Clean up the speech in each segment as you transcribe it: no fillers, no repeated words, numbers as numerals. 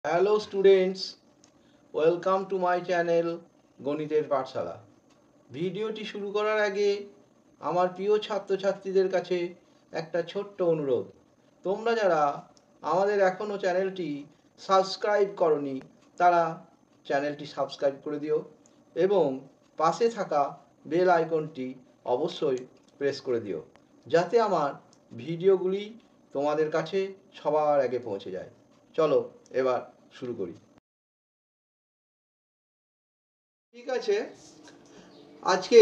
Hello students, welcome to my channel গণিতের পাঠশালা। ভিডিওটি শুরু করার আগে আমার প্রিয় ছাত্রছাত্রীদের কাছে একটা ছোট্ট অনুরোধ। তোমরা যারা আমাদের এখনও চ্যানেলটি সাবস্ক্রাইব করনি তারা চ্যানেলটি সাবস্ক্রাইব করে দিও এবং পাশে থাকা বেল আইকনটি অবশ্যই প্রেস করে দিও, যাতে আমার ভিডিওগুলি তোমাদের কাছে সবার আগে পৌঁছে যায়। চলো এবার শুরু করি। ঠিক আছে, আজকে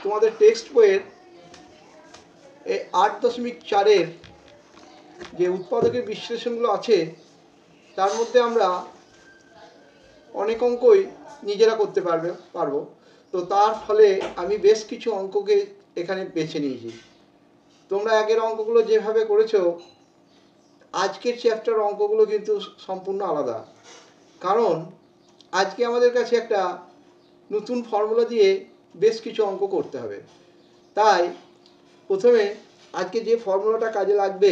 তোমাদের টেক্সট বইয়ের 8.4-এর যে উৎপাদকের বিশ্লেষণগুলো আছে তার মধ্যে আমরা অনেক অঙ্কই নিজেরা করতে পারবো। তো তার ফলে আমি বেশ কিছু অঙ্ককে এখানে বেছে নিয়েছি। তোমরা আগের অঙ্কগুলো যেভাবে করেছো, আজকের চ্যাপ্টার অঙ্কগুলো কিন্তু সম্পূর্ণ আলাদা। কারণ আজকে আমাদের কাছে একটা নতুন ফর্মুলা দিয়ে বেশ কিছু অঙ্ক করতে হবে। তাই প্রথমে আজকে যে ফর্মুলাটা কাজে লাগবে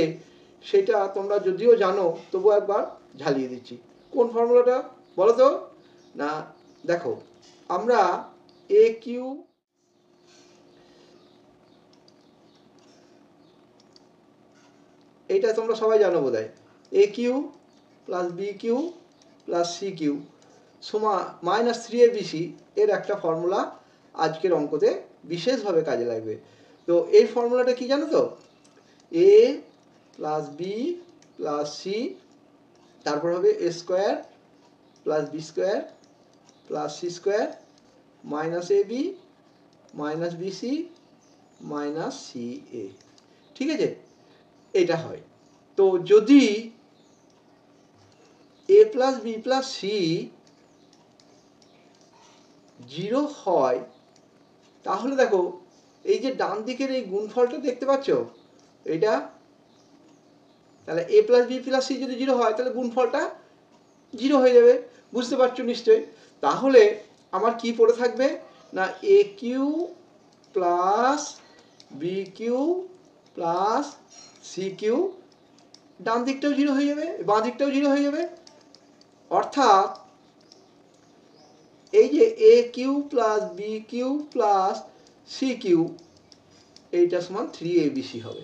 সেটা তোমরা যদিও জানো, তবু একবার ঝালিয়ে দিচ্ছি। কোন ফর্মুলাটা বলো তো? না, দেখো, আমরা এ কিউ এইটা তোমরা সবাই জানো বোধহয়। A cube plus b cube plus c cube সমান -3abc এর একটা ফর্মুলা আজকের অঙ্কতে বিশেষভাবে কাজে লাগবে। তো এই ফর্মুলাটা কি জানো তো? A plus b plus c, তারপর হবে a square plus b square plus c square minus a b minus b c minus c a. ঠিক আছে, এটা হয়। তো যদি a plus b plus c 0 হয়, তাহলে দেখো এই যে ডান দিকের এই গুণফলটা দেখতে পাচ্ছ, এটা তাহলে a plus b plus c যদি 0 হয় তাহলে গুণফলটা 0 হয়ে যাবে। বুঝতে পারছো নিশ্চয়ই? তাহলে আমার কি পড়ে থাকবে না, a cube plus b cube plus c cube, ডান দিকটাও 0 হয়ে যাবে, বাঁ দিকটাও 0 হয়ে যাবে। অর্থাৎ এই যে a cube plus b cube plus c cube, এইটা সমান 3abc হবে।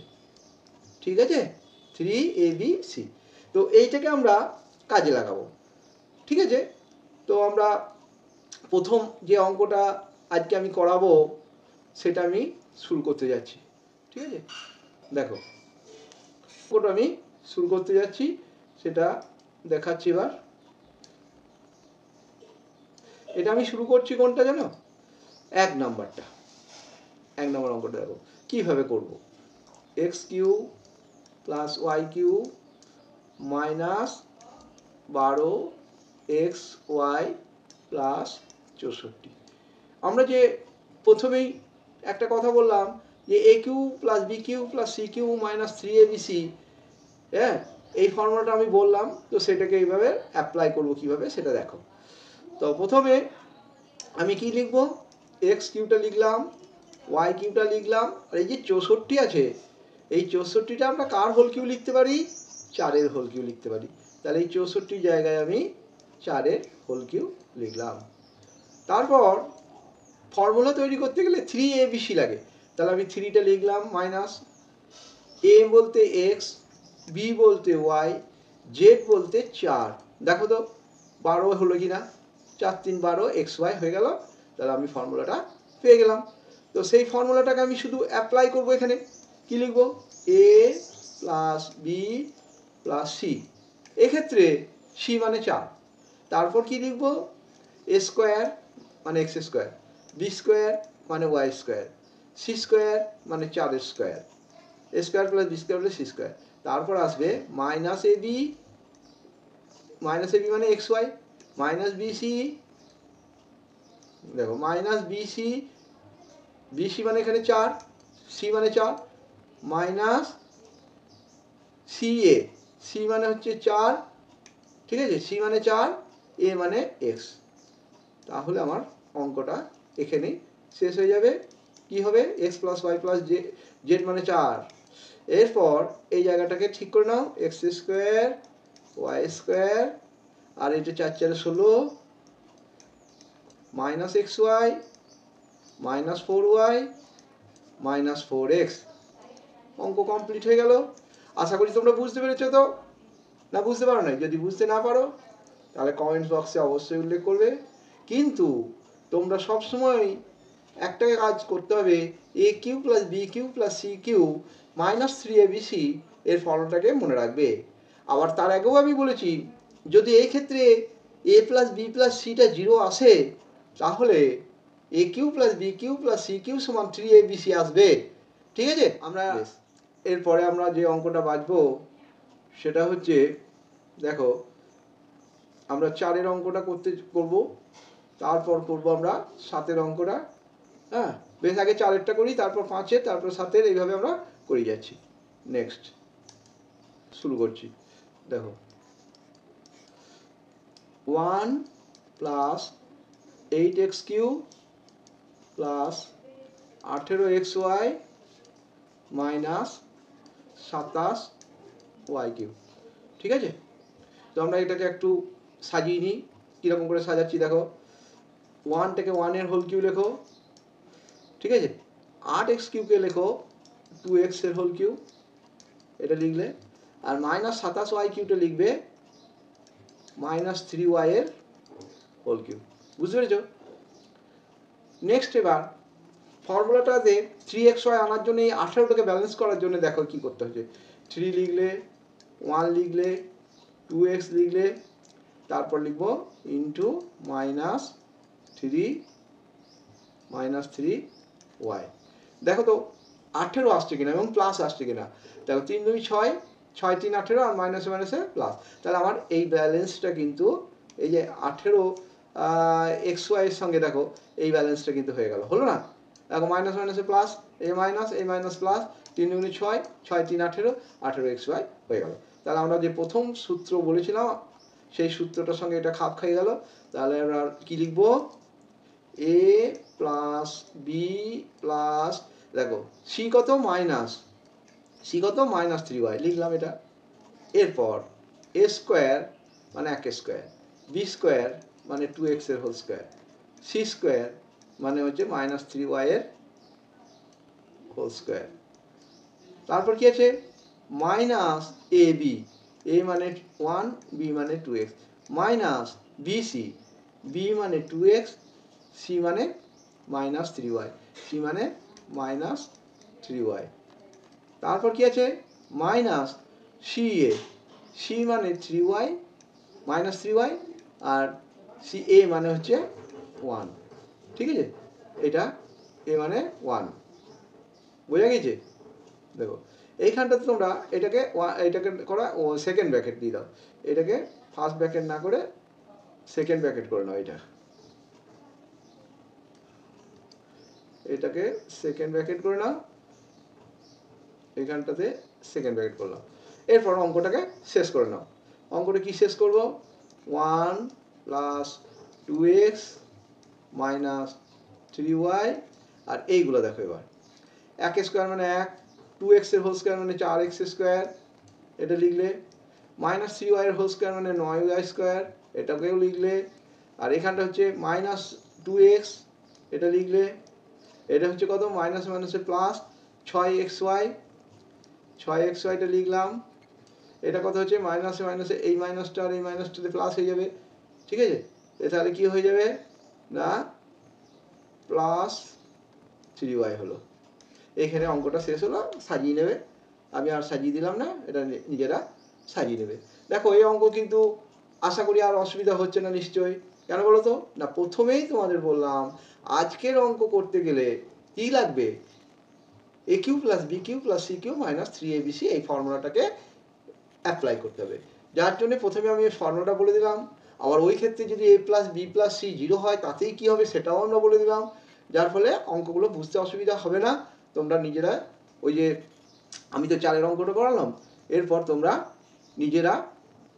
ঠিক আছে, 3abc। তো এইটাকে আমরা কাজে লাগাবো। ঠিক আছে, তো আমরা প্রথম যে অঙ্কটা আজকে আমি করাবো সেটা আমি শুরু করতে যাচ্ছি। ঠিক আছে, দেখো অঙ্কটা আমি শুরু করতে যাচ্ছি, সেটা দেখাচ্ছি এবার। এটা আমি শুরু করছি কোনটা জানো? 1 নাম্বারটা। 1 নাম্বার অঙ্কটা দেখো কিভাবে করব। X cube plus y cube minus 12 x y plus 64। আমরা যে প্রথমেই একটা কথা বললাম যে a cube plus b cube plus c cube minus 3abc, হ্যাঁ, এই ফর্মুলাটা আমি বললাম। তো সেটাকে এইভাবে অ্যাপ্লাই করবো কিভাবে সেটা দেখো। তো প্রথমে আমি কি লিখব? এক্স কিউটা লিখলাম, ওয়াই কিউটা লিখলাম, আর এই যে 64 আছে, এই 64টা আমরা কার হোল কিউ লিখতে পারি? 4-এর হোল কিউ লিখতে পারি। তাহলে এই 64 জায়গায় আমি 4-এর হোল কিউ লিখলাম। তারপর ফর্মুলা তৈরি করতে গেলে 3abc লাগে, তাহলে আমি 3টা লিখলাম মাইনাস এ বলতে এক্স, বি বলতে ওয়াই, জেড বলতে 4। দেখো তো 12 হলো কি না? 4 3 12 এক্স ওয়াই হয়ে গেল। তাহলে আমি ফর্মুলাটা পেয়ে গেলাম। তো সেই ফর্মুলাটাকে আমি শুধু অ্যাপ্লাই করব। এখানে কি লিখব? A plus b plus c, এক্ষেত্রে সি মানে 4। তারপর কি লিখব? এ স্কোয়ার মানে এক্স স্কোয়ার, বি স্কোয়ার মানে ওয়াই স্কোয়ার, সি স্কোয়ার মানে 4-এর square, a square plus b square plus c square. তারপর আসবে মাইনাস এ বি মানে এক্স ওয়াই, মাইনাস বিসি, দেখো মাইনাস বিসি, বিসি মানে এখানে 4, সি মানে 4, মাইনাস সি এ, সি মানে হচ্ছে 4, ঠিক আছে, সি মানে 4, এ মানে এক্স। তাহলে আমার অঙ্কটা এখানেই শেষ হয়ে যাবে। কি হবে? X plus y plus z মানে 4। এরপর এই জায়গাটাকে ঠিক করে নাও, এক্স স্কোয়ার ওয়াই স্কোয়ার আর এটা 4 4 16 minus x y minus 4y minus 4x। অঙ্ক কমপ্লিট হয়ে গেল। আশা করি তোমরা বুঝতে পেরেছো তো, না বুঝতে পারো না? যদি বুঝতে না পারো তাহলে কমেন্টস বক্সে অবশ্যই উল্লেখ করবে। কিন্তু তোমরা সবসময় একটা কাজ করতে হবে, a cube plus b cube plus c cube minus 3abc এর ফর্মুলাটাকে মনে রাখবে। আবার তার আগেও আমি বলেছি, যদি এই ক্ষেত্রে এ প্লাস বি প্লাস সিটা 0 আসে তাহলে a cube plus b cube plus c cube সমান 3abc আসবে। ঠিক আছে? আমরা এরপরে আমরা যে অঙ্কটা বাঁচবো সেটা হচ্ছে, দেখো আমরা 4-এর অঙ্কটা করব, তারপর করব আমরা 7-এর অঙ্কটা। হ্যাঁ, বেশ আগে 4-এরটা করি, তারপর 5-এর, তারপর 7-এর, এইভাবে আমরা করে যাচ্ছি। নেক্সট শুরু করছি। দেখো 1 plus 8x cube plus 18xy minus 27y cube. ঠিক আছে? তো আমরা এটাকে একটু সাজিয়ে নিই। কীরকম করে সাজাচ্ছি দেখো, 1টাকে 1-এর হোল কিউ লেখো। ঠিক আছে? 8x কিউকে লেখো 2x এর হোল কিউ, এটা লিখলে। আর মাইনাস 27y কিউটা লিখবে মাইনাস 3y এর হোল কিউ। বুঝতে পেরেছ? নেক্সট এবার ফর্মুলাটাতে 3xy আনার জন্য এই 18টাকে ব্যালেন্স করার জন্য দেখো কি করতে হচ্ছে। 3 লিখলে, 1 লিখলে, 2x লিখলে, তারপর লিখবো ইন্টু মাইনাস 3y। দেখো তো 18 আসছে কিনা এবং প্লাস আসছে কিনা। দেখো 3 2 6, 6 3 18, আর মাইনাসে মাইনাসে প্লাস। তাহলে আমার এই ব্যালেন্সটা কিন্তু এই যে 18 xy এর সঙ্গে দেখো এই ব্যালেন্সটা কিন্তু হয়ে গেল, হলো না? দেখো মাইনাস মাইনাসে প্লাস, এই মাইনাস প্লাস, 3 2 6, 6 3 18, 18xy হয়ে গেল। তাহলে আমরা যে প্রথম সূত্র বলেছিলাম সেই সূত্রটার সঙ্গে এটা খাপ খাইয়ে গেল। তাহলে আমরা কি লিখবো, এ প্লাস বি প্লাস, দেখো সি কত মাইনাস, সি কত মাইনাস 3y লিখলাম এটা। এরপর এ স্কোয়ার মানে 1 স্কোয়ার, বি স্কোয়ার মানে 2x এর হোল স্কোয়ার, সি স্কোয়ার মানে হচ্ছে মাইনাস 3y এর হোল স্কোয়ার। তারপর কি আছে, মাইনাস এ বি, এ মানে 1, বি মানে 2x, minus B C, B মানে 2x, সি মানে মাইনাস 3y, সি মানে মাইনাস 3y। তারপর কি আছে, মাইনাস সি এ, সি মানে 3y মাইনাস 3y, আর সি এ মানে হচ্ছে 1। ঠিক আছে? এটা এ মানে 1, বোঝা গেছে? দেখো এইখানটাতে তোমরা এটাকে করা সেকেন্ড ব্র্যাকেট দিয়ে দাও, এটাকে ফার্স্ট ব্র্যাকেট না করে সেকেন্ড ব্র্যাকেট করে নাও। এটাকে সেকেন্ড ব্র্যাকেট করে নাও, এখানটাতে সেকেন্ড ব্র্যাকেট করলাম। এরপর অঙ্কটাকে শেষ করে নাও। অঙ্কটা কি শেষ করব, 1 প্লাস 2x মাইনাস 3y, আর এইগুলো দেখো এবার 1 স্কোয়ার মানে 1, 2x এর হোল স্কোয়ার মানে 4x স্কোয়ার, এটা লিখলে। মাইনাস 3y এর হোল স্কোয়ার মানে 9y স্কোয়ার, এটাকেও লিখলে। আর এখানটা হচ্ছে মাইনাস 2x, এটা লিখলে। এটা হচ্ছে কত, মাইনাস মাইনাসে প্লাস 6xy, 6xyটা লিখলাম। এটা কত হচ্ছে, মাইনাসে মাইনাসে এই মাইনাসটা আর এই মাইনাসটাতে প্লাস হয়ে যাবে। ঠিক আছে? তাহলে কি হয়ে যাবে না, প্লাস 3y হলো। এখানে অঙ্কটা শেষ হলো, সাজিয়ে নেবে। আমি আর সাজিয়ে দিলাম না, এটা নিজেরা সাজিয়ে নেবে। দেখো এই অঙ্ক কিন্তু আশা করি আর অসুবিধা হচ্ছে না নিশ্চয়ই। কেন বলো তো, না প্রথমেই তোমাদের বললাম আজকের অঙ্ক করতে গেলে কি লাগবে, a cube plus b cube plus c cube minus 3abc এই ফর্মুলাটাকে অ্যাপ্লাই করতে হবে। যার জন্য প্রথমে আমি এই ফর্মুলাটা বলে দিলাম। আবার ওই ক্ষেত্রে যদি a plus b plus c 0 হয় তাতেই কি হবে সেটাও আমরা বলে দিলাম। যার ফলে অঙ্কগুলো বুঝতে অসুবিধা হবে না। তোমরা নিজেরা ওই যে আমি তো 4-এর অঙ্কটা করালাম, এরপর তোমরা নিজেরা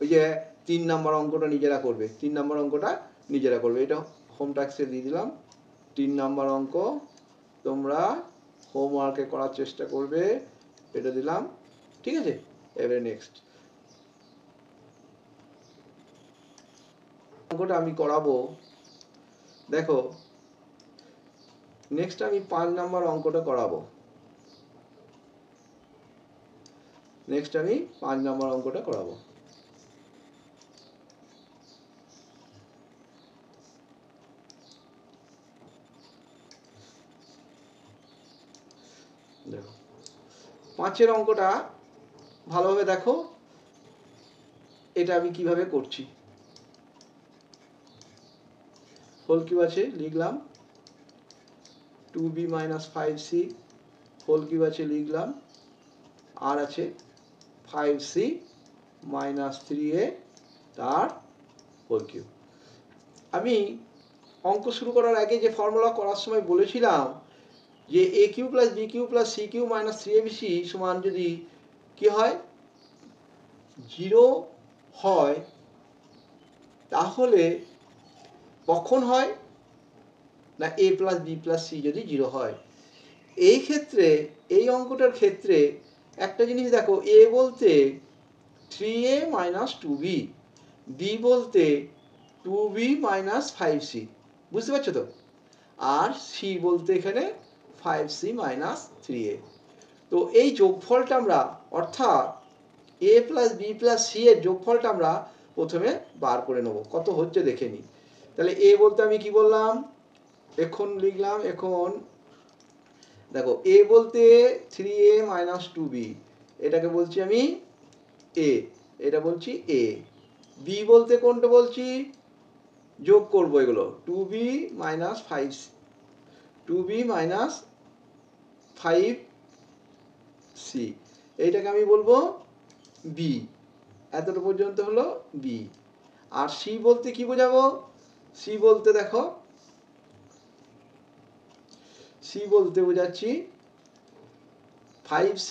ওই যে 3 নম্বর অঙ্কটা নিজেরা করবে। 3 নম্বর অঙ্কটা নিজেরা করবে, এটা হোম টাস্কে দিয়ে দিলাম। 3 নম্বর অঙ্ক তোমরা হোমওয়ার্কে করার চেষ্টা করবে, এটা দিলাম। ঠিক আছে? এবারে নেক্সট অঙ্কটা আমি করাবো, দেখো নেক্সট আমি 5 নাম্বার অঙ্কটা করাবো। নেক্সট আমি 5 নাম্বার অঙ্কটা করাবো। দেখো 5-এর অঙ্কটা ভালোভাবে দেখো, এটা আমি কিভাবে করছি। হোল কিউব আছে, লিখলাম 2b - 5c, হোল কিউব আছে, লিখলাম আর আছে 5c - 3a তার হোল কিউব। আমি অঙ্ক শুরু করার আগে যে ফর্মুলা করার সময় বলেছিলাম যে a cube plus b cube plus c cube minus 3abc সমান যদি কি হয় 0 হয়, তাহলে কখন হয় না a plus b plus c যদি 0 হয়। এই ক্ষেত্রে এই অঙ্কটার ক্ষেত্রে একটা জিনিস দেখো, a বলতে 3a - 2b, b বলতে 2b - 5c, বুঝতে পারছো তো, আর c বলতে এখানে 5c - 3a। তো এই যোগফলটা আমরা, অর্থাৎ a plus b plus c এর যোগফলটা আমরা প্রথমে বার করে নেব, কত হচ্ছে দেখে নিই। তাহলে a বলতে আমি কি বললাম, এখন লিখলাম, এখন দেখো a বলতে 3a - 2b, এটাকে বলছি আমি a, এটা বলছি a। b বলতে কোনটা বলছি, যোগ করবো এগুলো, 2b - 5, 2b - 5c, এইটাকে আমি বলবো b। এতটা পর্যন্ত হলো b। আর c বলতে কি বোঝাবো, c বলতে দেখো, c বলতে বোঝাচ্ছি 5c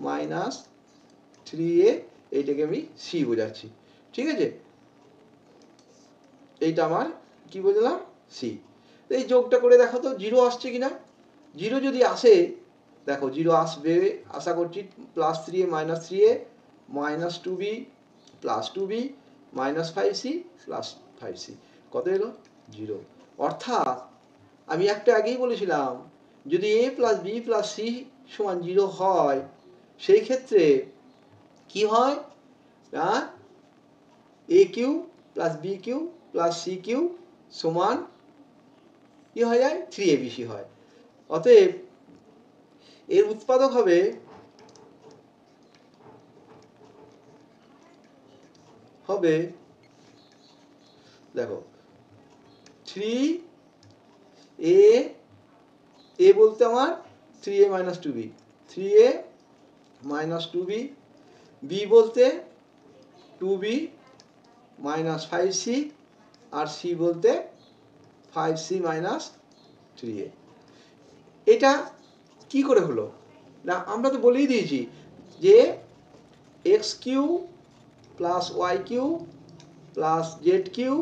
- 3a, এইটাকে আমি c বোঝাচ্ছি, ঠিক আছে। এইটা আমার কি বুঝলাম, c। এই যোগটা করে দেখো তো 0 আসছে কিনা। 0 যদি আসে, দেখো 0 আসবে আশা করছি, plus 3a minus 3a minus 2b plus 2b minus 5c plus 5c, কত এলো 0। অর্থাৎ আমি একটা আগেই বলেছিলাম, যদি a plus b plus c সমান 0 হয়, সেই ক্ষেত্রে কি হয় না a cube plus b cube plus c cube সমান কি হয়ে যায় 3abc হয়। অতএব এর উৎপাদক হবে দেখো 3a বলতে আমার 3a - 2b, 3a - 2b, b বলতে 2b - 5c, আর c বলতে 5c - 3a। এটা কি করে হলো না, আমরা তো বলেই দিয়েছি যে x cube plus y cube plus Z cube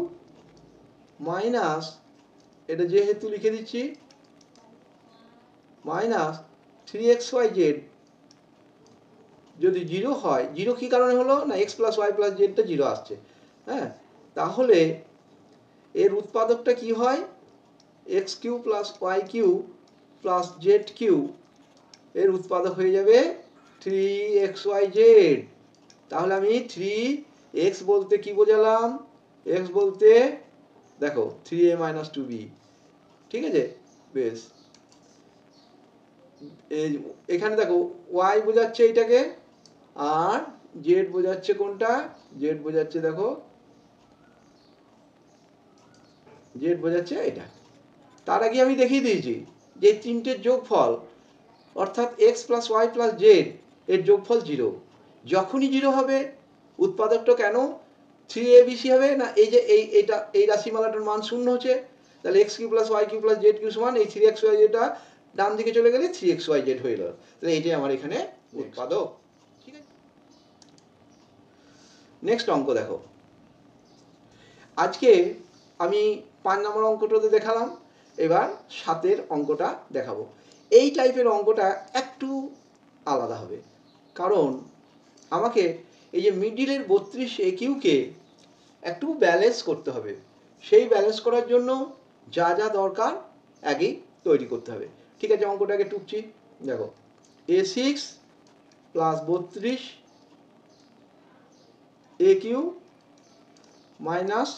minus, এটা যেহেতু লিখে দিচ্ছি, মাইনাস 3xyz যদি 0 হয়, 0 কি কারণে হলো না x প্লাস y প্লাস জেডটা 0 আসছে, হ্যাঁ, তাহলে এর উৎপাদকটা কি হয়, x cube plus y cube plus Z cube, এর উৎপাদক হয়ে যাবে 3xyz। তাহলে আমি 3x বলতে কি বোঝালাম, x বলতে দেখো 3a - 2b, ঠিক আছে, বেশ। এখানে দেখো y বোঝাচ্ছে এইটাকে, আর z বোঝাচ্ছে কোনটা, z বোঝাচ্ছে দেখো, z বোঝাচ্ছে এটা। তার আগে আমি দেখিয়ে দিয়েছি যে তিনটের যোগফল, অর্থাৎ x plus y plus z এর যোগফল 0। যখনই 0 হবে, উৎপাদকটা কেন 3abc হবে না, এই যে এই রাশিমালাটার মান 0 হচ্ছে, তাহলে x cube plus y cube plus z cube সমান এই 3xyzটা ডান দিকে চলে গেলে 3xyz হয়ে গেল। তাহলে এইটাই আমার এখানে উৎপাদক, ঠিক আছে। নেক্সট অঙ্ক দেখো, আজকে আমি 5 নম্বর অঙ্কটাতে দেখালাম, এবার 7-এর অঙ্কটা দেখাবো। এই টাইপের অঙ্কটা একটু আলাদা হবে, কারণ আমাকে এই যে মিডিলের 32 AQ কে একটু ব্যালেন্স করতে হবে। সেই ব্যালেন্স করার জন্য যা যা দরকার আগেই তৈরি করতে হবে। ঠিক আছে, অঙ্কটাকে টুকছি। দেখো a6 প্লাস 32 aq মাইনাস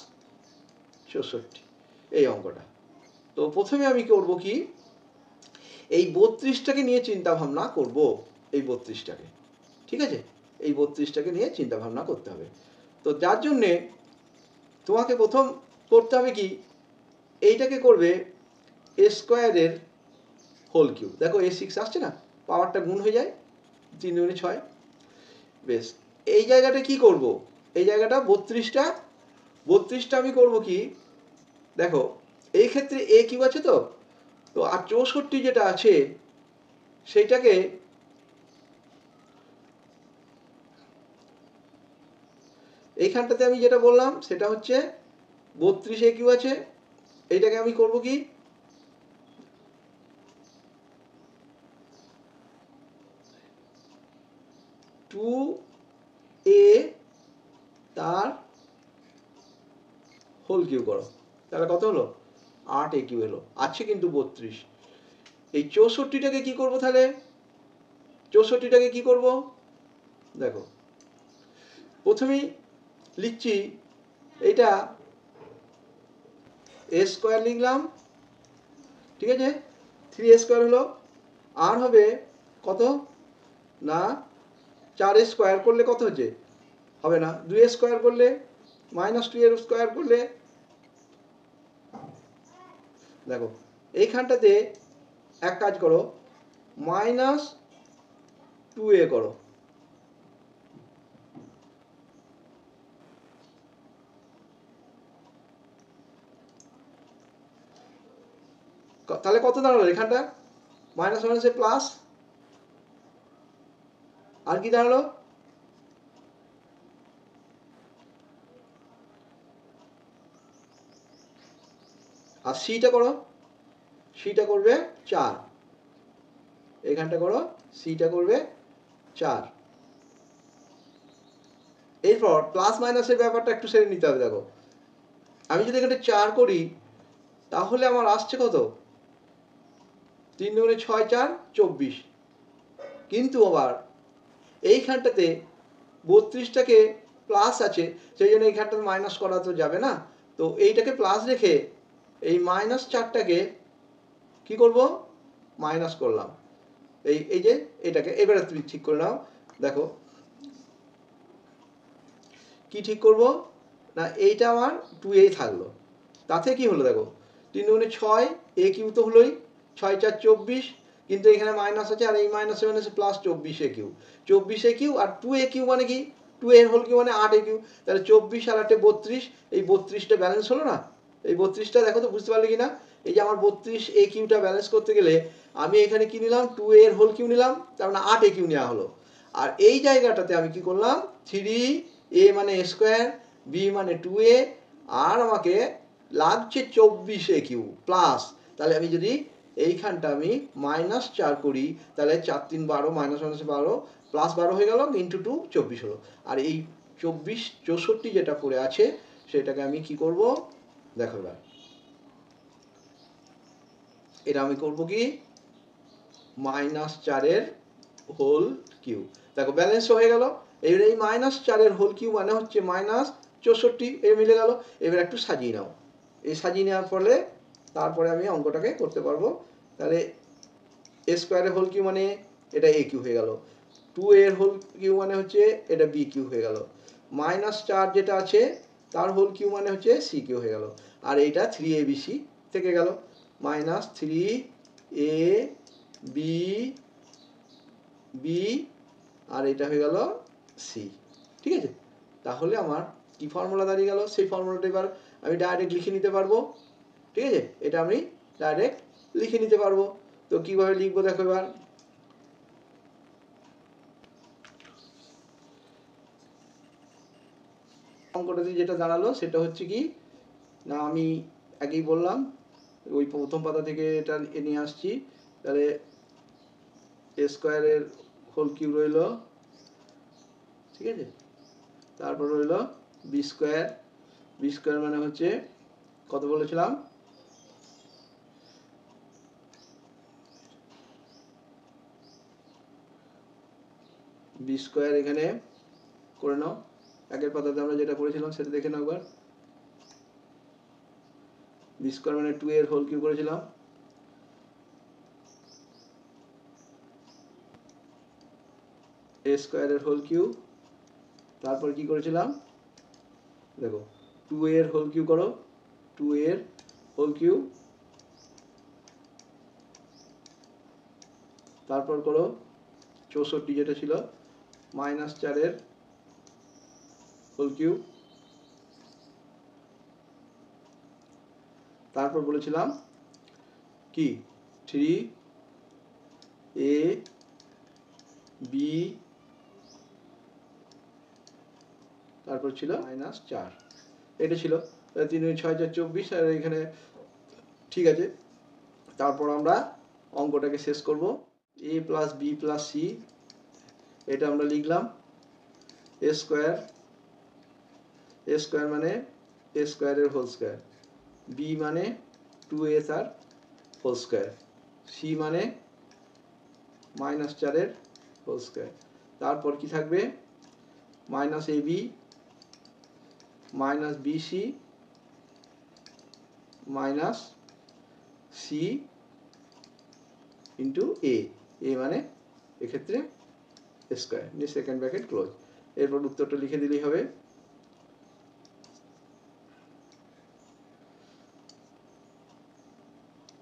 64, এই অঙ্কটা। তো প্রথমে আমি করব কি, এই 32টাকে নিয়ে চিন্তা ভাবনা করব, এই 32টাকে, ঠিক আছে, এই 32টাকে নিয়ে চিন্তা ভাবনা করতে হবে। তো যার জন্যে তোমাকে প্রথম করতে হবে কি, এইটাকে করবে এ স্কোয়ারের হোল কিউব। দেখো a6 আসছে না, পাওয়ারটা গুণ হয়ে যায়, 3 দুগুণে 6। বেশ, এই জায়গাটা কি করব, এই জায়গাটা 32টা আমি করব কি, দেখো এই ক্ষেত্রে এ কিউ আছে, তো তো আর 64 যেটা আছে সেইটাকে এইখানটাতে আমি যেটা বললাম সেটা হচ্ছে 32 এ কিউ আছে, এইটাকে আমি করব কি, টু এ তার হোল কিউ করো, তাহলে কত হলো, 8 এ কিউ এলো, আছে কিন্তু 32। এই 64টাকে কি করব, তাহলে 64টাকে কি করব, দেখো প্রথমেই লিখছি, এটা এ স্কোয়ার লিখলাম, ঠিক আছে, 3a স্কোয়ার হলো, আর হবে কত না, 4 স্কোয়ার করলে কত হচ্ছে, হবে না, 2 স্কোয়ার করলে মাইনাস 2 এর স্কোয়ার করলে, দেখো এইখানটাতে এক কাজ করো, মাইনাস 2a করো, তাহলে কত দাঁড়ালো এখানটা, মাইনাস মাইনাসে প্লাস, আর কি দাঁড়ালো, আর সিটা করো, সিটা করবে 4, এখানটা করো, সিটা করবে 4। এরপর প্লাস মাইনাসের ব্যাপারটা একটু সেরে নিতে হবে। দেখো আমি যদি এখানে 4 করি তাহলে আমার আসছে কত, 3 দুগুণে 6, 4, 24। কিন্তু আবার এইখানটাতে 32টাকে প্লাস আছে, সেই জন্য এইখানটাতে মাইনাস করা তো যাবে না, তো এইটাকে প্লাস রেখে এই মাইনাস 4টাকে কি করব, মাইনাস করলাম, এই যে এটাকে এবারে তুমি ঠিক করে নাও। দেখো কি ঠিক করব না, এইটা আমার 2a থাকলো, তাতে কি হলো, দেখো 3 দুগুণে 6, এ কিউ তো হলোই, 6, 4, 24, কিন্তু এখানে মাইনাস আছে, আর এই মাইনাসে মাইনাসে প্লাস 24 এ কিউ, 24 এ কিউ, আর 2 এ কিউ মানে কি, 2 এর হোল কিউ মানে 8 এ কিউ, তাহলে 24 আর 8 32, এই 32টা ব্যালেন্স হলো না, এই 32টা দেখো তো বুঝতে পারলে কিনা, এই যে আমার 32 এ কিউটা ব্যালেন্স করতে গেলে আমি এখানে কি নিলাম, 2 এর হোল কিউ নিলাম, তার মানে 8 এ কিউ নেওয়া হলো, আর এই জায়গাটাতে আমি কি করলাম, 3a মানে স্কোয়ার, b মানে 2a, আর আমাকে লাগছে 24 এ কিউ প্লাস, তাহলে আমি যদি এইখানটা আমি মাইনাস 4 করি, তাহলে 4 3 12, মাইনাস মাইনাসে 12, প্লাস 12 হয়ে গেল, ইন্টু 2 24 হলো, আর এই 24 64 যেটা পড়ে আছে সেটাকে আমি কি করব, দেখো এবার এটা আমি করব কি, মাইনাস 4 এর হোল কিউ, দেখো ব্যালেন্স হয়ে গেল। এবার এই মাইনাস 4 এর হোল কিউ মানে হচ্ছে মাইনাস 64, এ মিলে গেল। এবার একটু সাজিয়ে নাও, এই সাজিয়ে নেওয়ার ফলে তারপরে আমি অঙ্কটাকে করতে পারবো। তাহলে এ স্কোয়ারের হোল কিউ মানে এটা এ কিউ হয়ে গেল, 2 এর হোল কিউ মানে হচ্ছে এটা বি কিউ হয়ে গেল, মাইনাস 4 যেটা আছে তার হোল কিউ মানে হচ্ছে সি কিউ হয়ে গেল, আর এইটা 3abc থেকে গেল, মাইনাস 3ab বি, আর এটা হয়ে গেল সি, ঠিক আছে। তাহলে আমার কি ফর্মুলা দাঁড়িয়ে গেল, সেই ফর্মুলাটা এবার আমি ডাইরেক্ট লিখে নিতে পারবো, ঠিক আছে, এটা আমি ডাইরেক্ট লিখে নিতে পারবো। তো কিভাবে লিখবো দেখো এবার, অঙ্কটাতে যেটা দাঁড়ালো সেটা হচ্ছে কি না, আমি আগেই বললাম ওই প্রথম পাতা থেকে এটা নিয়ে আসছি, তাহলে এ স্কোয়ারের হোল কিউ রইল, ঠিক আছে, তারপর রইল বি স্কোয়ার বি স্কোয়ার মানে হচ্ছে কত বলেছিলাম, বি স্কোয়ার এখানে করে নাও, একের পাতাতে আমরা যেটা করেছিলাম সেটা দেখে নাও একবার। বি স্কোয়ার মানে 2 এর হোল কিউব করেছিলাম, এ স্কোয়ারের হোল কিউব, তারপর কি করেছিলাম দেখো 2 এর হোল কিউব করো, 2 এর হোল কিউব, তারপর করো 64 যেটা ছিল -4 এর হোল কিউব, তারপর বলেছিলাম কি 3 a b, তারপর ছিল -4, এটা ছিল 3 6 4 24, আর এখানে ঠিক আছে। তারপর আমরা অঙ্কটাকে শেষ করব। a plus b plus c, এটা আমরা লিখলাম এ স্কোয়ার, এ স্কোয়ার মানে এ স্কোয়ারের হোল স্কোয়ার, বি মানে 2a তার হোল স্কোয়ার, সি মানে -4 এর হোল স্কোয়ার, তারপর কি থাকবে -ab -bc - c ইন্টু এ, এ মানে এক্ষেত্রে স্কোয়ার, নিয়ে সেকেন্ড ব্র্যাকেট ক্লোজ। এরপর উত্তরটা লিখে দিলেই হবে।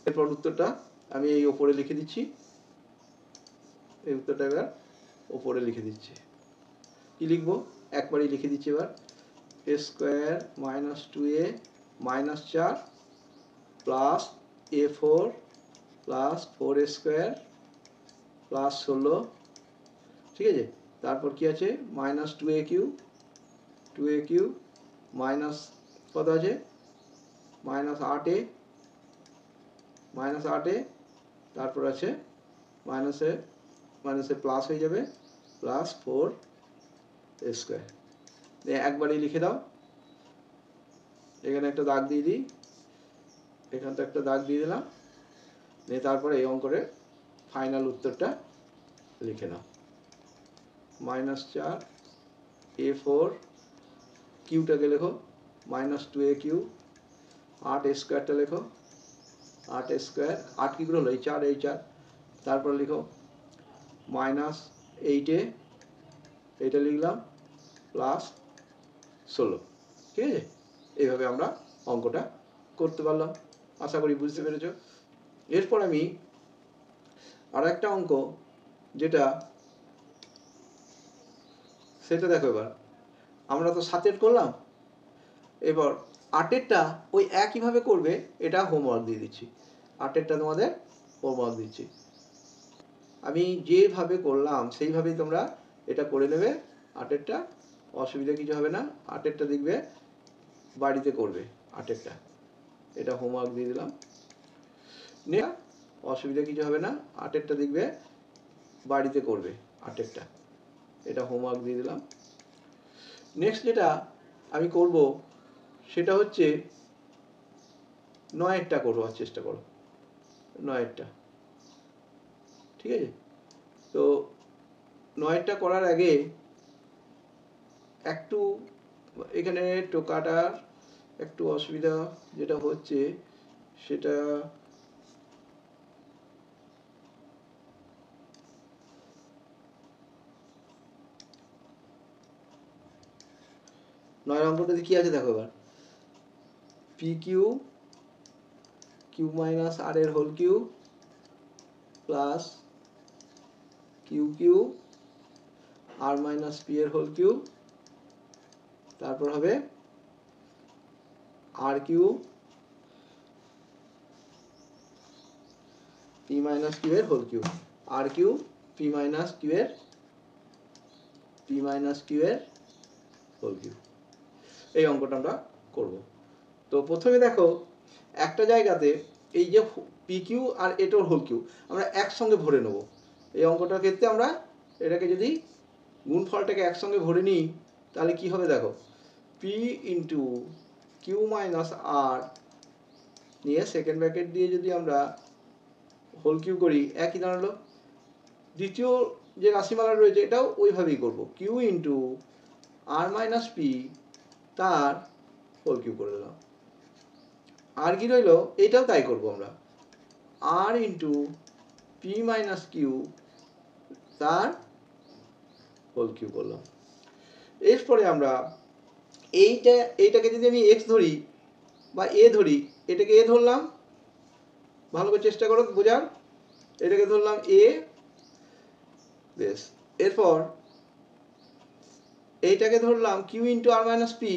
এরপর উত্তরটা আমি এই ওপরে লিখে দিচ্ছি, এই উত্তরটা এবার ওপরে লিখে দিচ্ছি। কি লিখবো একবারই লিখে দিচ্ছি এবার, a square -2a -4 plus a4 plus 4a square plus 16, ঠিক আছে। তারপর কি আছে -2a cube, 2a cube minus কত আছে -8a, -8a, তারপর আছে মাইনাসে মাইনাসে প্লাস হয়ে যাবে প্লাস 4a স্কোয়ার। একবারই লিখে দাও, এখানে একটা দাগ দিয়ে দিই, এখানটা একটা দাগ দিয়ে দিলাম, দিয়ে তারপরে এই অঙ্কের ফাইনাল উত্তরটা লিখে নাও। -4 a4 কিউটাকে লেখো -2a কিউব, 8a স্কোয়ারটা লেখো 8a স্কোয়ার, 8 কি করে হলো এই 4, তারপর লিখো -8a, এটা লিখলাম প্লাস 16, ঠিক আছে। এইভাবে আমরা অঙ্কটা করতে পারলাম, আশা করি বুঝতে পেরেছ। এরপর আমি আর একটা অঙ্ক যেটা, সেটা দেখো এবার আমরা তো 7 করলাম, এবার 8-এরটা ওই একইভাবে করবে, এটা হোমওয়ার্ক দিয়ে দিচ্ছি, 8-এরটা তোমাদের হোমওয়ার্ক দিচ্ছি। আমি যেভাবে করলাম সেইভাবেই তোমরা এটা করে নেবে, 8-এরটা অসুবিধা কিছু হবে না, 8-এরটা দেখবে বাড়িতে করবে, 8-এরটা এটা হোমওয়ার্ক দিয়ে দিলাম, অসুবিধা কিছু হবে না, 8-এরটা দেখবে বাড়িতে করবে, 8-এরটা এটা হোমওয়ার্ক দিয়ে দিলাম। নেক্সট যেটা আমি করব সেটা হচ্ছে 9-এরটা করবার চেষ্টা করো, 9-এরটা, ঠিক আছে। তো 9-এরটা করার আগে একটু এখানে টোকাটার একটু অসুবিধা যেটা হচ্ছে সেটা নয় অঙ্কটাতে কি আছে দেখো এবার, p q q minus r এর whole cube plus q q r minus p এর হোল কিউ, তারপর হবে r q p minus q এর whole cube, r q p minus q এর হোল কিউ, এই অঙ্কটা আমরা করব। তো প্রথমে দেখো একটা জায়গাতে এই যে পি কিউ আর এটার হোল কিউ আমরা একসঙ্গে ভরে নেব। এই অঙ্কটার ক্ষেত্রে আমরা এটাকে যদি গুণফলটাকে একসঙ্গে ভরে নিই তাহলে কি হবে দেখো, পি ইন্টু কিউ মাইনাস আর নিয়ে সেকেন্ড ব্র্যাকেট দিয়ে যদি আমরা হোল কিউ করি, একই দাঁড়ালো। দ্বিতীয় যে রাশিমালা রয়েছে এটাও ওইভাবেই করব, কিউ ইন্টু আর মাইনাস পি তার হোল কিউ করে দিলাম। আর কি রইল, এটাও তাই করব আমরা, আর ইন্টু পি মাইনাস কিউ তার হোল কিউ করলাম। এরপরে আমরা এইটাকে যদি আমি এক্স ধরি বা এ ধরি, এটাকে এ ধরলাম, ভালো করে চেষ্টা করো বোঝার, এটাকে ধরলাম এ, বেশ। এরপর এইটাকে ধরলাম কিউ ইন্টু আর মাইনাস পি,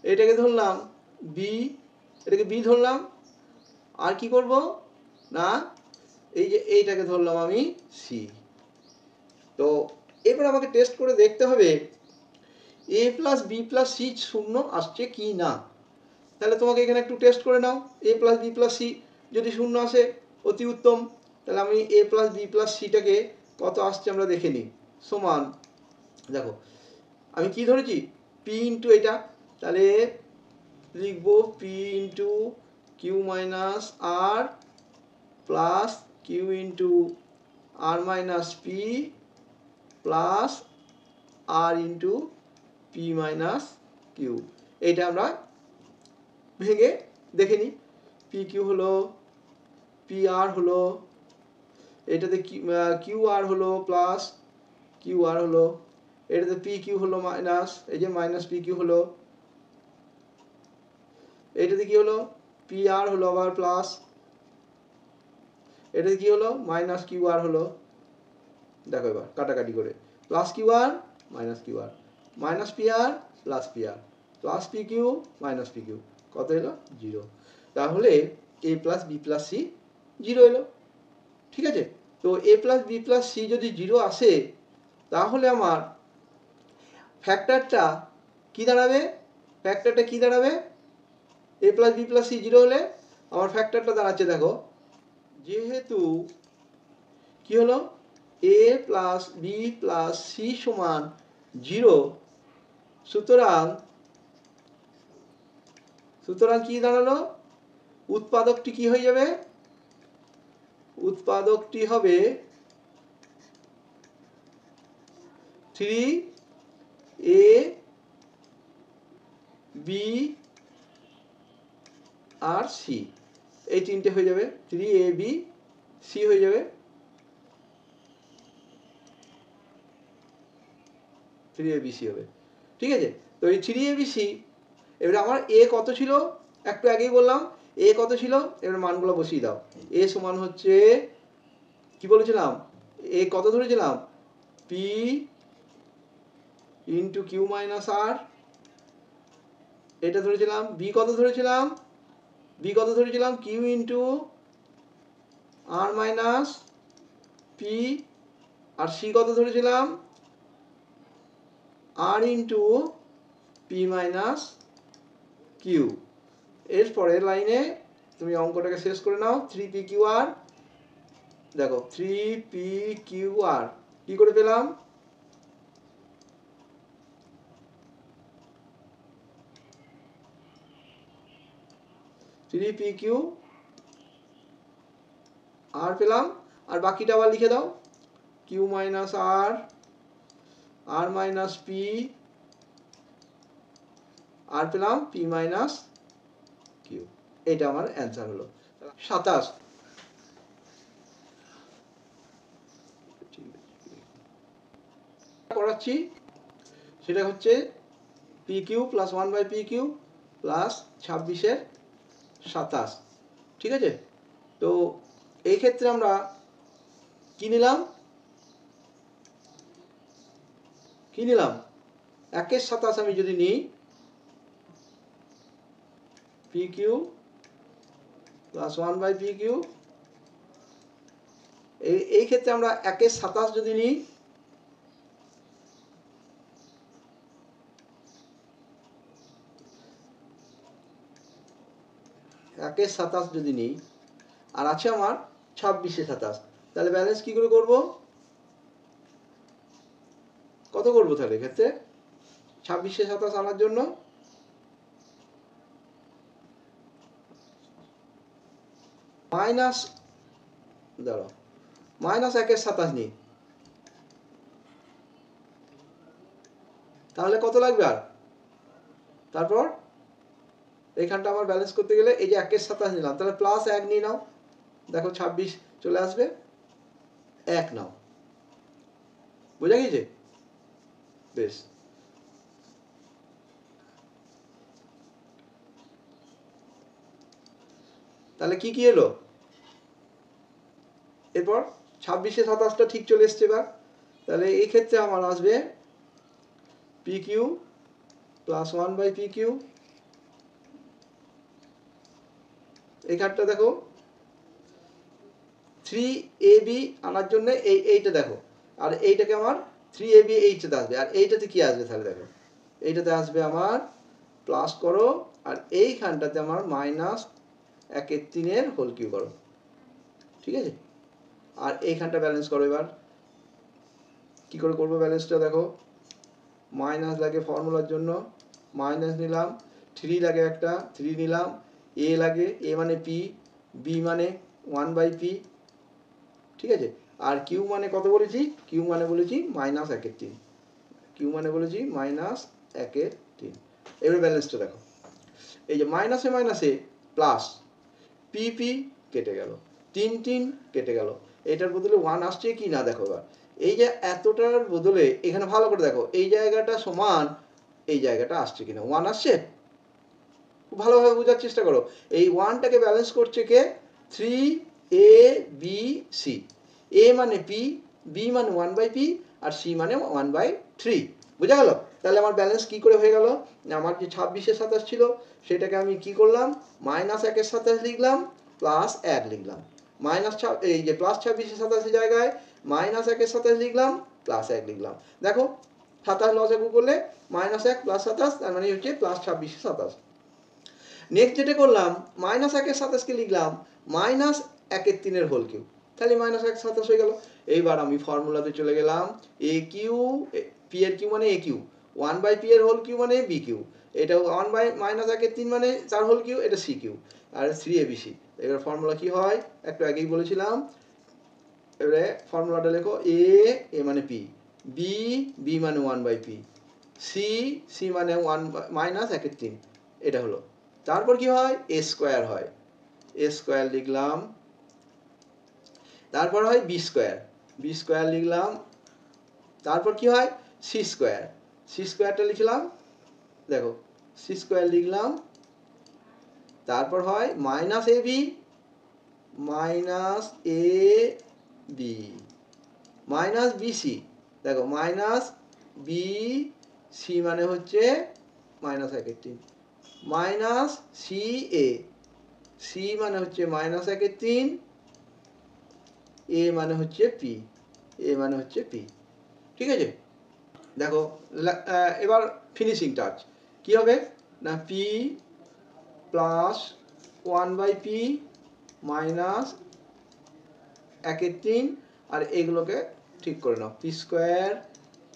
এটাকে ধরলাম বি, এটাকে বি ধরলাম। আর কি করব না, এই যে এইটাকে ধরলাম আমি সি। তো এবার আমাকে টেস্ট করে দেখতে হবে এ প্লাস বি প্লাস সি শূন্য আসছে কি না। তাহলে তোমাকে এখানে একটু টেস্ট করে নাও, এ প্লাস বি প্লাস সি যদি শূন্য আসে অতি উত্তম, তাহলে আমি এ প্লাস বি প্লাস সিটাকে কত আসছে আমরা দেখে নিই। সমান, দেখো আমি কি ধরেছি, পি ইন্টু এটা, তাহলে লিখবো পি ইন্টু কিউ মাইনাস আর প্লাস কিউ ইন্টু আর মাইনাস পি প্লাস আর ইন্টু পি মাইনাস কিউ। এইটা আমরা ভেঙে দেখে নিই। পি কিউ হলো, পি আর হলো, এটাতে কিউ আর হলো প্লাস কিউ আর হলো, এটাতে পি কিউ হলো মাইনাস, এই যে মাইনাস পি কিউ হলো, এটাতে কি হলো পি আর হলো আবার প্লাস, এটাতে কি হলো মাইনাস কিউ আর হলো। দেখো এবার কাটাকাটি করে, plus q r minus q r, minus p r plus p r, plus p q minus p q, কত এলো 0। তাহলে a plus b plus c 0 এলো। ঠিক আছে, তো a plus b plus c যদি 0 আসে তাহলে আমার ফ্যাক্টরটা কি দাঁড়াবে, ফ্যাক্টরটা কি দাঁড়াবে, এ প্লাস বি প্লাস সি 0 হলে আমার ফ্যাক্টরটা দাঁড়াচ্ছে, দেখো যেহেতু কি হলো এ প্লাস বি প্লাস সি সমান 0, সুতরাং কি দাঁড়ালো, উৎপাদকটি কি হয়ে যাবে, উৎপাদকটি হবে 3a বি আর সি, এই তিনটে হয়ে যাবে, 3ab c হয়ে যাবে, 3abc হবে। ঠিক আছে, তো এই 3abc, এবারে আমার এ কত ছিল একটু আগেই বললাম, এ কত ছিল, এবার মানগুলো বসিয়ে দাও। এ সমান হচ্ছে কি বলেছিলাম, এ কত ধরেছিলাম, পি ইন্টু কিউ মাইনাস আর, এটা ধরেছিলাম। বি কত ধরেছিলাম, বি কত ধরেছিলাম, কিউ ইন্টু আর মাইনাস পি, আর সি কত ধরেছিলাম, আর ইন্টু পি মাইনাস কিউ। এর পরের লাইনে তুমি অঙ্কটাকে শেষ করে নাও, 3p কিউ আর, দেখো 3p কিউ আর কি করে পেলাম, থ্রি পি কিউ আর পেলাম, আর বাকিটা আবার লিখে দাও, কিউ মাইনাস আর, আর মাইনাস পি, আর পেলাম পি মাইনাস কিউ। এটা আমার অ্যান্সার হলো 27। করাচ্ছি সেটা হচ্ছে পি কিউ প্লাস 1/পি কিউ প্লাস 26-এর 27। ঠিক আছে, তো এই ক্ষেত্রে আমরা কি নিলাম, 1-এর 27 আমি যদি নিই, পি কিউ প্লাস 1/পি কিউ, এই ক্ষেত্রে আমরা 1-এর 27 যদি নিই, একের 27 যদি নিই, আর আছে আমার 26-এ 27, তাহলে ব্যালেন্স কি করে করব, কত করব তাহলে এক্ষেত্রে 26-এ 27 আনার জন্য, মাইনাস, দাঁড়াও, মাইনাস 1/27 নিই, তাহলে কত লাগবে আর? তারপর এইখানটা আমার ব্যালেন্স করতে গেলে এই যে 1/27 নিলাম, তাহলে প্লাস 1 নিয়ে নাও, দেখো 26 চলে আসবে, 1 নাও। বোঝা গেছে? বেশ, তাহলে কি কি এলো এরপর? 26-এ 27টা ঠিক চলে এসছে এবার। তাহলে এই ক্ষেত্রে আমার আসবে পি কিউ প্লাস 1/পি কিউ। এইখানটা দেখো 3ab আনার জন্য এইটা দেখো, আর এইটাকে আমার 3ab এইটাতে আসবে, আর এইটাতে কি আসবে তাহলে দেখো, এইটাতে আসবে আমার প্লাস করো, আর এইখানটাতে আমার মাইনাস 1/3 হোল কিউ করো, ঠিক আছে? আর এইখানটা ব্যালেন্স করো। এবার কি করে করবো ব্যালেন্সটা দেখো, মাইনাস লাগে ফর্মুলার জন্য, মাইনাস নিলাম, 3 লাগে একটা, 3 নিলাম, এ লাগে, এ মানে পি, বি মানে 1/পি, ঠিক আছে? আর কিউ মানে কত বলেছি? কিউ মানে বলেছি মাইনাস 1/3, কিউ মানে বলেছি মাইনাস 1/3। এবার ব্যালেন্সটা দেখো, এই যে মাইনাসে মাইনাসে প্লাস, পি পি কেটে গেল, 3 কেটে গেল, এটার বদলে 1 আসছে কি না দেখো। এবার এই যে এতটার বদলে এখানে ভালো করে দেখো, এই জায়গাটা সমান এই জায়গাটা আসছে কিনা, 1 আসছে? খুব ভালোভাবে বোঝার চেষ্টা করো। এই 1টাকে ব্যালেন্স করছে কে? 3abc, এ মানে পি, বি মানে 1/পি, আর সি মানে 1/3। বোঝা গেল? তাহলে আমার ব্যালেন্স কি করে হয়ে গেল? আমার যে 26-এ 27 ছিল সেটাকে আমি কি করলাম, মাইনাস 1/27 লিখলাম, প্লাস 1 লিখলাম, মাইনাস এই যে প্লাস 26-এ 27 জায়গায় মাইনাস 1/27 লিখলাম, প্লাস 1 লিখলাম। দেখো 27 লসাগু করলে মাইনাস 1 প্লাস 27, তার মানে হচ্ছে প্লাস 26-এ 27। নেক্সট যেটা করলাম, মাইনাস 1/27কে লিখলাম মাইনাস 1/3 হোল কিউ, তাহলে মাইনাস 1/27 হয়ে গেল। এইবার আমি ফর্মুলাতে চলে গেলাম, এ কিউ, পি এর কিউ মানে এ কিউ, 1/পি এর হোল কিউ মানে বি কিউ, এটা 1/মাইনাস 1/3 মানে তার হোল কিউ, এটা সি কিউ, আর 3abc। এবার ফর্মুলা কি হয় একটু আগেই বলেছিলাম। এবারে ফর্মুলাটা লেখো, এ মানে পি, বি মানে 1/পি, সি মানে 1 মাইনাস 1/3, এটা হলো। তারপর কি হয়, এ স্কোয়ার হয়, এ স্কোয়ার লিখলাম, তারপর হয় বি স্কোয়ার লিখলাম, তারপর কি হয় সি স্কোয়ারটা লিখলাম, দেখো সি স্কোয়ার লিখলাম, তারপর হয় minus a b minus b c, দেখো মাইনাস বি সি মানে হচ্ছে মাইনাস 1/3, মাইনাস সি মানে হচ্ছে মাইনাস 1/3, এ মানে হচ্ছে পি, ঠিক আছে? দেখো এবার ফিনিশিং টাচ কি হবে না, পি প্লাস 1/পি মাইনাস 1/3, আর এগুলোকে ঠিক করে নাও, পি স্কোয়ার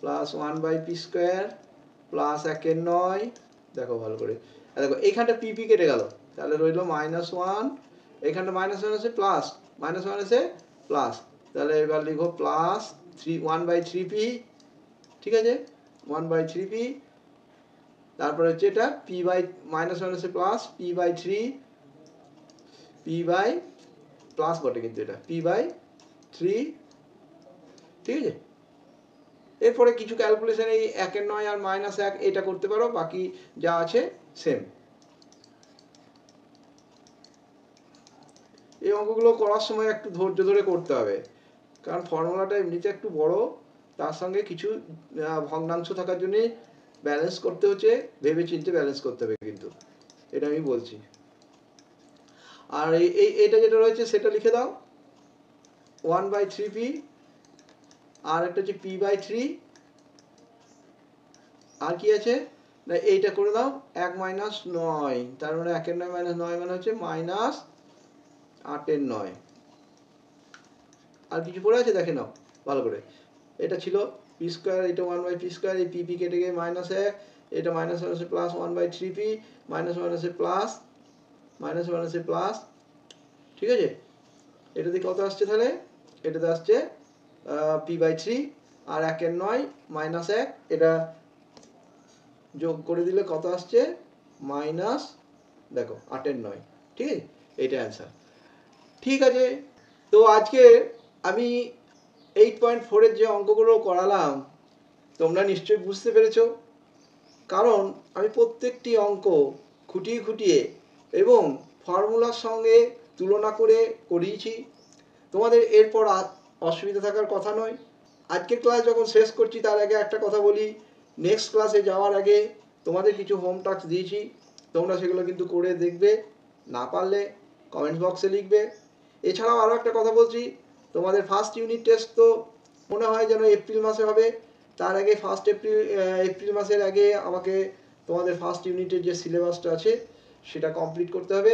প্লাস 1/পি স্কোয়ার প্লাস 1/9, দেখো ভালো করে, দেখো এইখানটা পি কেটে গেল, তাহলে রইল -1, এইখানটা -1 প্লাস, তাহলে এবার লিখো প্লাস 1/3পি, ঠিক আছে, 1/3পি, তারপরে হচ্ছে এটা p by -1 plus p/3, p by plus বটে কিন্তু এটা p/3, ঠিক আছে? এরপরে কিছু ক্যালকুলেশন এই 1/9 আর -1 এটা করতে পারো, বাকি যা আছে সেম। এই অঙ্কগুলো করার সময় একটু ধৈর্য ধরে করতে হবে, কারণ ফর্মুলাটা এমনিতে একটু বড়, তার সঙ্গে কিছু ভগ্নাংশ থাকার জন্য ব্যালেন্স করতে হচ্ছে, ভেবে চিন্তে ব্যালেন্স করতে হবে কিন্তু, এটা আমি বলছি। আর এটা যেটা রয়েছে সেটা লিখে দাও, 1/3পি, আর একটা হচ্ছে p/3, আর কি আছে না এইটা করে দাও 1 - 9, তার মানে 1/9 - 9 মানে হচ্ছে -8/9। আর কিছু পড়ে আছে দেখে নাও ভালো করে, এটা ছিল পি স্কোয়ার, এটা 1/পি স্কোয়ার, এই পি কেটে গিয়ে -1, এটা -1 প্লাস 1/3পি, -1 প্লাস, ঠিক আছে? এটাতে কত আসছে তাহলে? এটাতে আসছে p/3 আর 1 9 মাইনাস 1, এটা যোগ করে দিলে কত আসছে? মাইনাস, দেখো 8 9, ঠিক আছে, এটা অ্যান্সার। ঠিক আছে, তো আজকে আমি 8.4 এর যে অঙ্কগুলো করালাম তোমরা নিশ্চয়ই বুঝতে পেরেছো, কারণ আমি প্রত্যেকটি অঙ্ক খুঁটিয়ে খুঁটিয়ে এবং ফর্মুলার সঙ্গে তুলনা করে করিয়েছি। তোমাদের এরপর অসুবিধা থাকার কথা নয়। আজকের ক্লাস যখন শেষ করছি তার আগে একটা কথা বলি, নেক্সট ক্লাসে যাওয়ার আগে তোমাদের কিছু হোম টাস্ক দিয়েছি, তোমরা সেগুলো কিন্তু করে দেখবে, না পারলে কমেন্ট বক্সে লিখবে। এছাড়াও আরও একটা কথা বলছি, তোমাদের ফার্স্ট ইউনিট টেস্ট তো মনে হয় যেন এপ্রিল মাসে হবে, তার আগে এপ্রিল মাসের আগে আমাকে তোমাদের ফার্স্ট ইউনিটের যে সিলেবাসটা আছে সেটা কমপ্লিট করতে হবে।